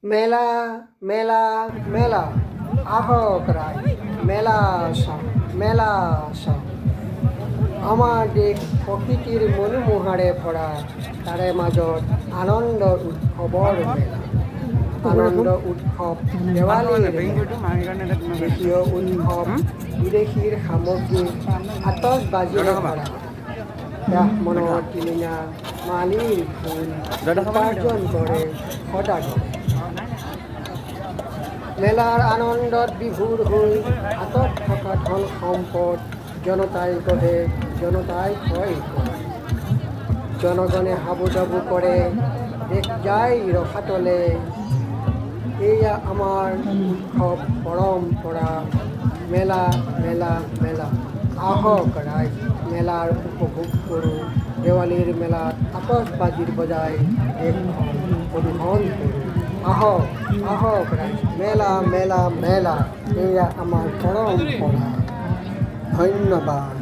মেলা মেলা মেলা আহক ৰায় মেলা আসা মেলা আসা আমাৰ দেশ প্ৰকৃতিৰ মনোমোহাৰে ভৰা তাৰে মাজত আনন্দ উৎসৱৰ মেলা আনন্দ উৎসৱ দেৱালীৰ দ্বিতীয় উৎসৱ বিদেশীৰ সামগ্ৰী আতচবাজীৰে ভৰা ব্ৰাহ্মণৰ টিলিঙা মালিৰ ফুল উপাৰ্জন কৰে সদাগৰে মেলাৰ আনন্দত বিভোৰ হৈ হাতত থকা ধন সম্পদ জনতাই গঢ়ে জনতাই ক্ষয় কৰে জনগণে হাবুডাবু কৰে দেশ যায় ৰসাতলে এয়া আমাৰ উৎসৱ পৰম্পৰা মেলা মেলা মেলা আহক ৰাইজ মেলাৰ উপভোগ কৰোঁ দেৱালীৰ মেলাত আতচবাজীৰ বজাই দেশখন প্ৰদূষণ কৰোঁ আহক আহক ৰাইজ মেলা মেলা মেলা এয়া আমাৰ পৰম্পৰা ধন্যবাদ